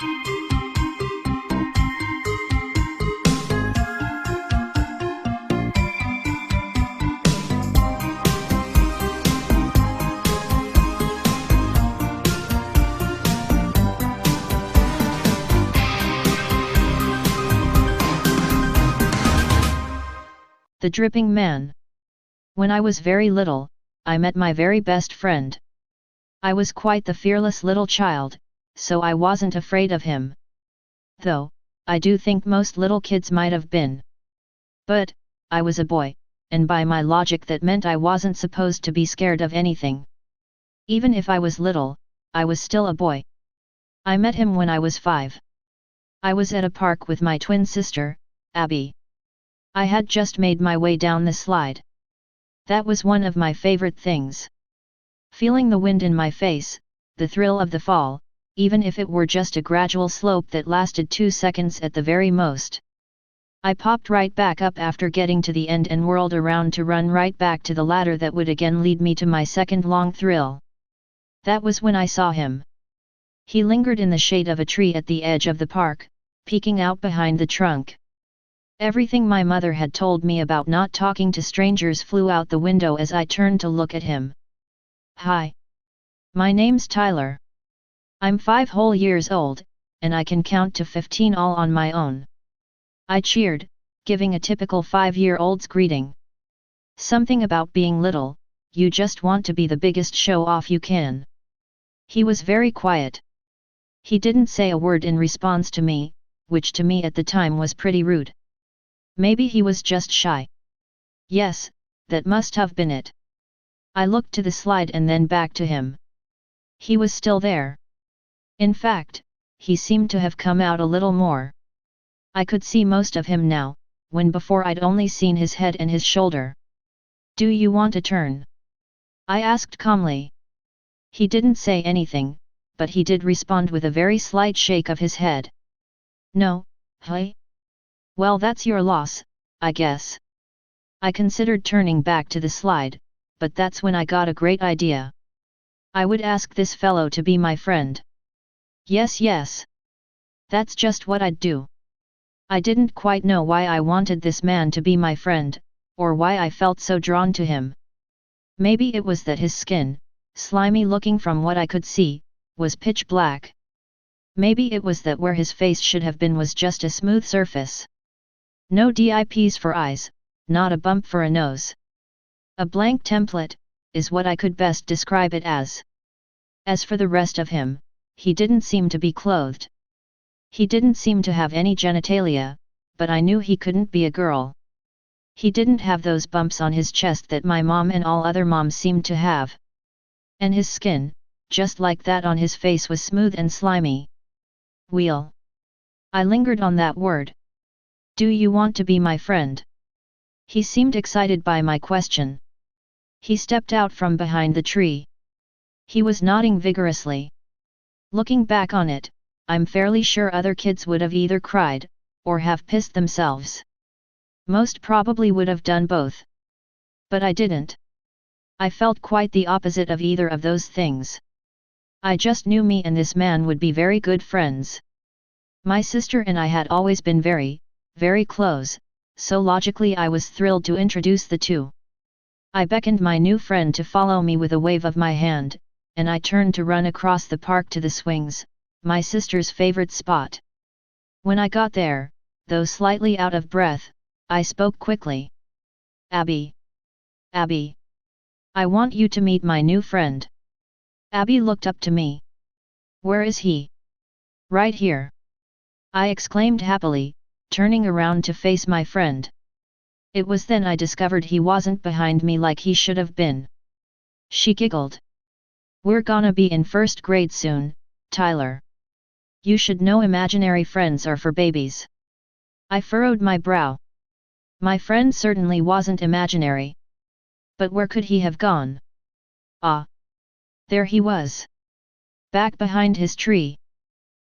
The Dripping Man. When I was very little, I met my very best friend. I was quite the fearless little child, so I wasn't afraid of him. Though, I do think most little kids might have been. But, I was a boy, and by my logic that meant I wasn't supposed to be scared of anything. Even if I was little, I was still a boy. I met him when I was 5. I was at a park with my twin sister, Abby. I had just made my way down the slide. That was one of my favorite things. Feeling the wind in my face, the thrill of the fall, even if it were just a gradual slope that lasted 2 seconds at the very most. I popped right back up after getting to the end and whirled around to run right back to the ladder that would again lead me to my second long thrill. That was when I saw him. He lingered in the shade of a tree at the edge of the park, peeking out behind the trunk. Everything my mother had told me about not talking to strangers flew out the window as I turned to look at him. Hi. My name's Tyler. I'm 5 whole years old, and I can count to 15 all on my own. I cheered, giving a typical 5-year-old's greeting. Something about being little, you just want to be the biggest show-off you can. He was very quiet. He didn't say a word in response to me, which to me at the time was pretty rude. Maybe he was just shy. Yes, that must have been it. I looked to the slide and then back to him. He was still there. In fact, he seemed to have come out a little more. I could see most of him now, when before I'd only seen his head and his shoulder. Do you want a turn? I asked calmly. He didn't say anything, but he did respond with a very slight shake of his head. No, hey? Well, that's your loss, I guess. I considered turning back to the slide, but that's when I got a great idea. I would ask this fellow to be my friend. Yes. That's just what I'd do. I didn't quite know why I wanted this man to be my friend, or why I felt so drawn to him. Maybe it was that his skin, slimy looking from what I could see, was pitch black. Maybe it was that where his face should have been was just a smooth surface. No dips for eyes, not a bump for a nose. A blank template, is what I could best describe it as. As for the rest of him, he didn't seem to be clothed. He didn't seem to have any genitalia, but I knew he couldn't be a girl. He didn't have those bumps on his chest that my mom and all other moms seemed to have. And his skin, just like that on his face, was smooth and slimy. Wheel. I lingered on that word. Do you want to be my friend? He seemed excited by my question. He stepped out from behind the tree. He was nodding vigorously. Looking back on it, I'm fairly sure other kids would have either cried, or have pissed themselves. Most probably would have done both. But I didn't. I felt quite the opposite of either of those things. I just knew me and this man would be very good friends. My sister and I had always been very close, so logically I was thrilled to introduce the two. I beckoned my new friend to follow me with a wave of my hand, and I turned to run across the park to the swings, my sister's favorite spot. When I got there, though slightly out of breath, I spoke quickly. Abby. I want you to meet my new friend. Abby looked up to me. Where is he? Right here. I exclaimed happily, turning around to face my friend. It was then I discovered he wasn't behind me like he should have been. She giggled. We're gonna be in first grade soon, Tyler. You should know imaginary friends are for babies. I furrowed my brow. My friend certainly wasn't imaginary. But where could he have gone? Ah! There he was. Back behind his tree.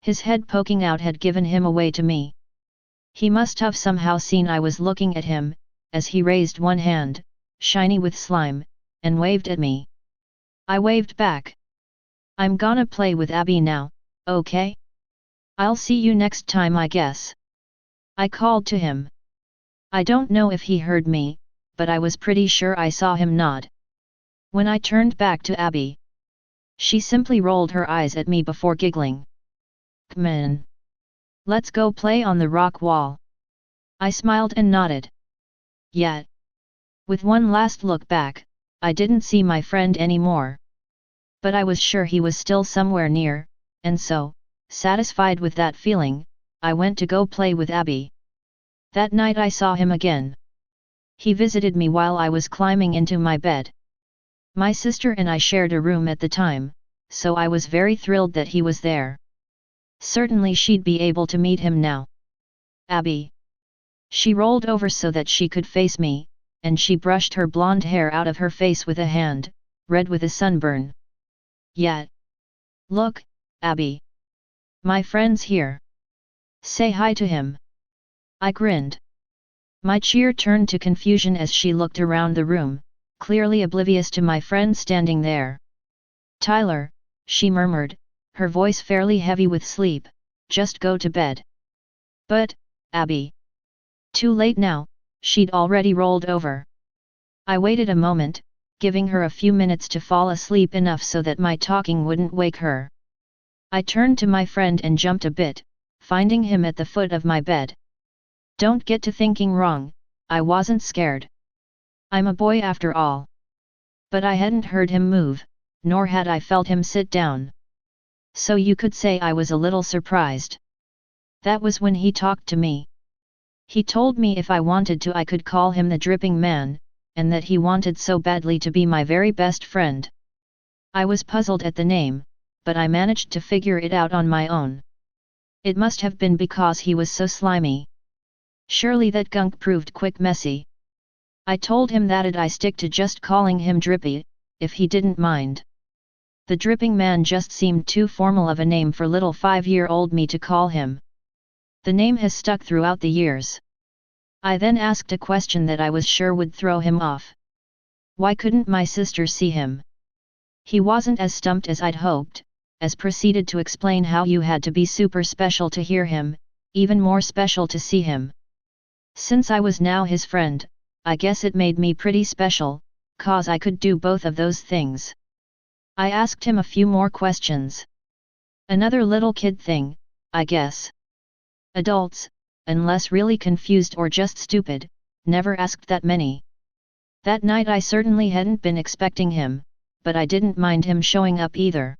His head poking out had given him away to me. He must have somehow seen I was looking at him, as he raised one hand, shiny with slime, and waved at me. I waved back. I'm gonna play with Abby now, okay? I'll see you next time, I guess. I called to him. I don't know if he heard me, but I was pretty sure I saw him nod. When I turned back to Abby, she simply rolled her eyes at me before giggling. "Come on. Let's go play on the rock wall." I smiled and nodded. Yet, with one last look back, I didn't see my friend anymore. But I was sure he was still somewhere near, and so, satisfied with that feeling, I went to go play with Abby. That night I saw him again. He visited me while I was climbing into my bed. My sister and I shared a room at the time, so I was very thrilled that he was there. Certainly she'd be able to meet him now. "Abby." She rolled over so that she could face me, and she brushed her blonde hair out of her face with a hand, red with a sunburn. "Yet. Look, Abby. My friend's here. Say hi to him." I grinned. My cheer turned to confusion as she looked around the room, clearly oblivious to my friend standing there. "Tyler," she murmured, her voice fairly heavy with sleep, "just go to bed." "But, Abby." Too late now, she'd already rolled over. I waited a moment, giving her a few minutes to fall asleep enough so that my talking wouldn't wake her. I turned to my friend and jumped a bit, finding him at the foot of my bed. Don't get to thinking wrong, I wasn't scared. I'm a boy after all. But I hadn't heard him move, nor had I felt him sit down. So you could say I was a little surprised. That was when he talked to me. He told me if I wanted to I could call him the dripping man, and that he wanted so badly to be my very best friend. I was puzzled at the name, but I managed to figure it out on my own. It must have been because he was so slimy. Surely that gunk proved quick messy. I told him that'd I stick to just calling him Drippy, if he didn't mind. The dripping man just seemed too formal of a name for little 5-year-old me to call him. The name has stuck throughout the years. I then asked a question that I was sure would throw him off. Why couldn't my sister see him? He wasn't as stumped as I'd hoped, as proceeded to explain how you had to be super special to hear him, even more special to see him. Since I was now his friend, I guess it made me pretty special, 'cause I could do both of those things. I asked him a few more questions. Another little kid thing, I guess. Adults, unless really confused or just stupid, never asked that many. That night I certainly hadn't been expecting him, but I didn't mind him showing up either.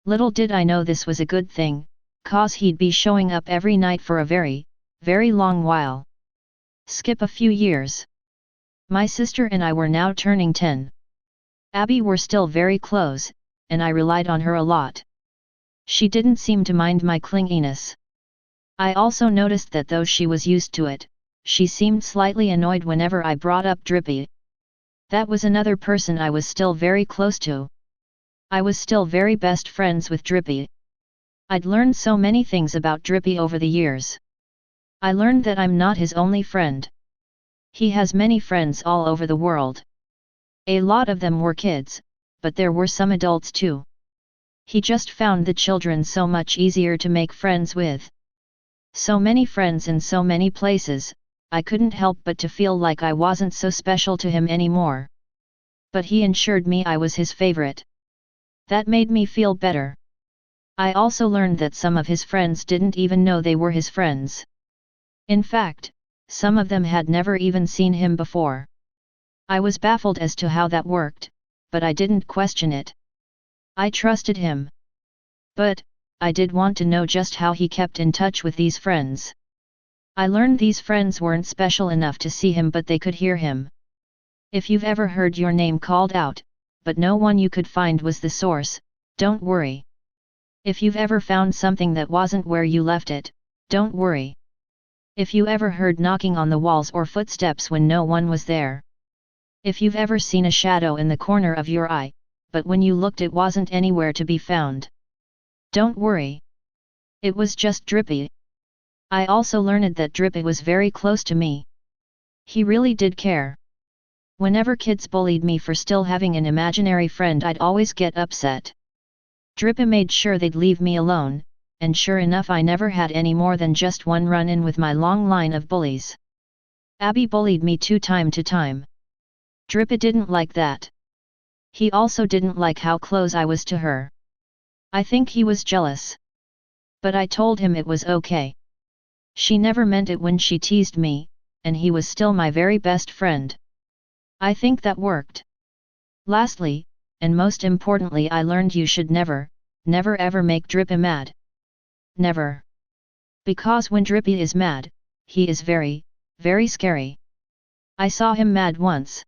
Little did I know this was a good thing, 'cause he'd be showing up every night for a very, very long while. Skip a few years. My sister and I were now turning 10. Abby were still very close, and I relied on her a lot. She didn't seem to mind my clinginess. I also noticed that though she was used to it, she seemed slightly annoyed whenever I brought up Drippy. That was another person I was still very close to. I was still very best friends with Drippy. I'd learned so many things about Drippy over the years. I learned that I'm not his only friend. He has many friends all over the world. A lot of them were kids, but there were some adults too. He just found the children so much easier to make friends with. So many friends in so many places, I couldn't help but to feel like I wasn't so special to him anymore. But he ensured me I was his favorite. That made me feel better. I also learned that some of his friends didn't even know they were his friends. In fact, some of them had never even seen him before. I was baffled as to how that worked, but I didn't question it. I trusted him. But, I did want to know just how he kept in touch with these friends. I learned these friends weren't special enough to see him but they could hear him. If you've ever heard your name called out, but no one you could find was the source, don't worry. If you've ever found something that wasn't where you left it, don't worry. If you ever heard knocking on the walls or footsteps when no one was there. If you've ever seen a shadow in the corner of your eye, but when you looked it wasn't anywhere to be found. Don't worry. It was just Drippy. I also learned that Drippy was very close to me. He really did care. Whenever kids bullied me for still having an imaginary friend I'd always get upset. Drippy made sure they'd leave me alone, and sure enough I never had any more than just one run-in with my long line of bullies. Abby bullied me too time to time. Drippy didn't like that. He also didn't like how close I was to her. I think he was jealous. But I told him it was okay. She never meant it when she teased me, and he was still my very best friend. I think that worked. Lastly, and most importantly, I learned you should never ever make Drippy mad. Never. Because when Drippy is mad, he is very scary. I saw him mad once.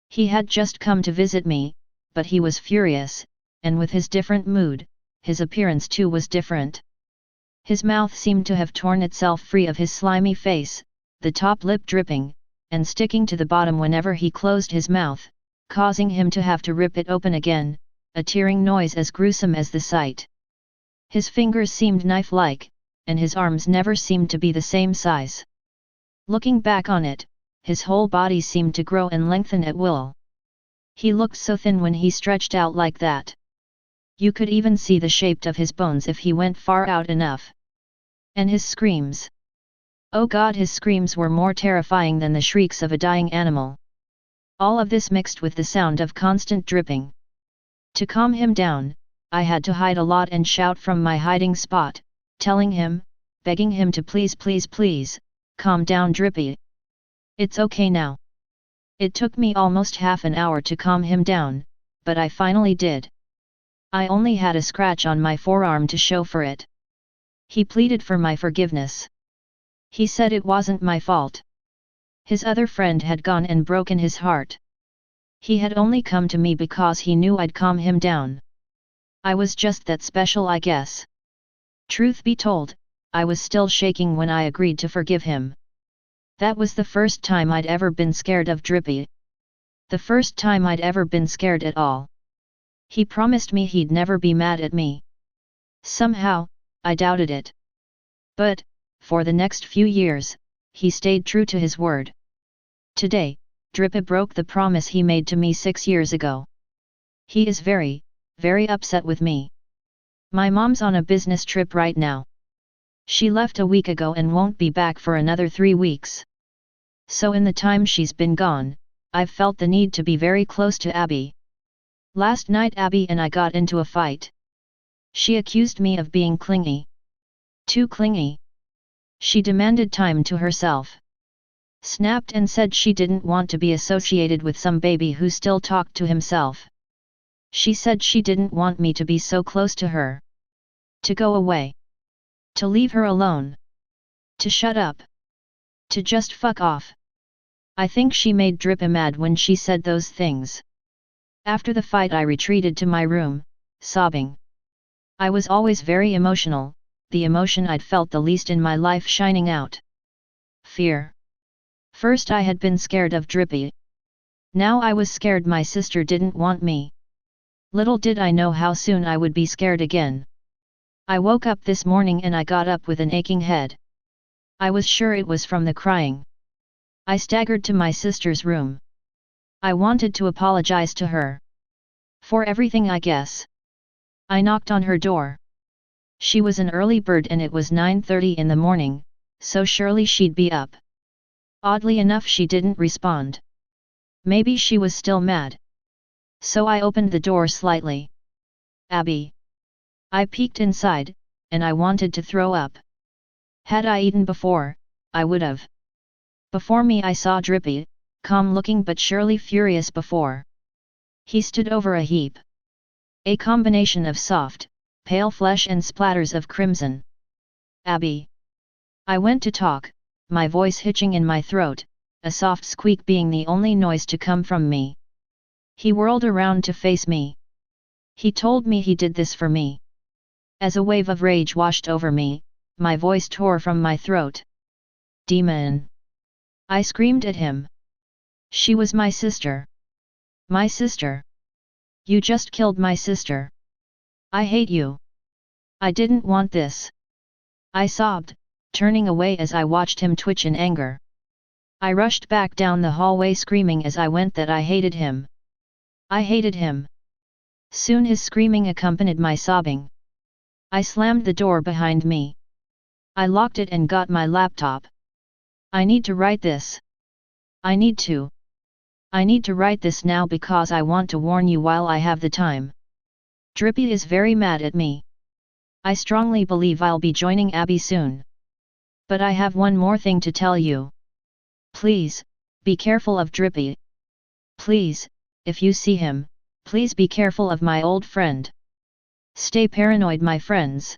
He had just come to visit me, but he was furious, and with his different mood, his appearance too was different. His mouth seemed to have torn itself free of his slimy face, the top lip dripping, and sticking to the bottom whenever he closed his mouth, causing him to have to rip it open again, a tearing noise as gruesome as the sight. His fingers seemed knife-like, and his arms never seemed to be the same size. Looking back on it, his whole body seemed to grow and lengthen at will. He looked so thin when he stretched out like that. You could even see the shape of his bones if he went far out enough. And his screams. Oh God, his screams were more terrifying than the shrieks of a dying animal. All of this mixed with the sound of constant dripping. To calm him down, I had to hide a lot and shout from my hiding spot, telling him, begging him to please calm down Drippy. It's okay now. It took me almost half an hour to calm him down, but I finally did. I only had a scratch on my forearm to show for it. He pleaded for my forgiveness. He said it wasn't my fault. His other friend had gone and broken his heart. He had only come to me because he knew I'd calm him down. I was just that special, I guess. Truth be told, I was still shaking when I agreed to forgive him. That was the first time I'd ever been scared of Drippy. The first time I'd ever been scared at all. He promised me he'd never be mad at me. Somehow, I doubted it. But, for the next few years, he stayed true to his word. Today, Drippy broke the promise he made to me 6 years ago. He is very upset with me. My mom's on a business trip right now. She left a week ago and won't be back for another 3 weeks. So in the time she's been gone, I've felt the need to be very close to Abby. Last night Abby and I got into a fight. She accused me of being clingy. Too clingy. She demanded time to herself. Snapped and said she didn't want to be associated with some baby who still talked to himself. She said she didn't want me to be so close to her. To go away. To leave her alone. To shut up. To just fuck off. I think she made Drippy mad when she said those things. After the fight I retreated to my room, sobbing. I was always very emotional, the emotion I'd felt the least in my life shining out. Fear. First I had been scared of Drippy. Now I was scared my sister didn't want me. Little did I know how soon I would be scared again. I woke up this morning and I got up with an aching head. I was sure it was from the crying. I staggered to my sister's room. I wanted to apologize to her. For everything, I guess. I knocked on her door. She was an early bird and it was 9:30 in the morning, so surely she'd be up. Oddly enough, she didn't respond. Maybe she was still mad. So I opened the door slightly. Abby. I peeked inside, and I wanted to throw up. Had I eaten before, I would have. Before me I saw Drippy, calm looking but surely furious before. He stood over a heap. A combination of soft, pale flesh and splatters of crimson. Abby. I went to talk, my voice hitching in my throat, a soft squeak being the only noise to come from me. He whirled around to face me. He told me he did this for me. As a wave of rage washed over me, my voice tore from my throat. Demon! I screamed at him. She was my sister. My sister. You just killed my sister. I hate you. I didn't want this. I sobbed, turning away as I watched him twitch in anger. I rushed back down the hallway screaming as I went that I hated him. I hated him. Soon his screaming accompanied my sobbing. I slammed the door behind me. I locked it and got my laptop. I need to write this. I need to. I need to write this now because I want to warn you while I have the time. Drippy is very mad at me. I strongly believe I'll be joining Abby soon. But I have one more thing to tell you. Please, be careful of Drippy. Please, if you see him, please be careful of my old friend. Stay paranoid, my friends.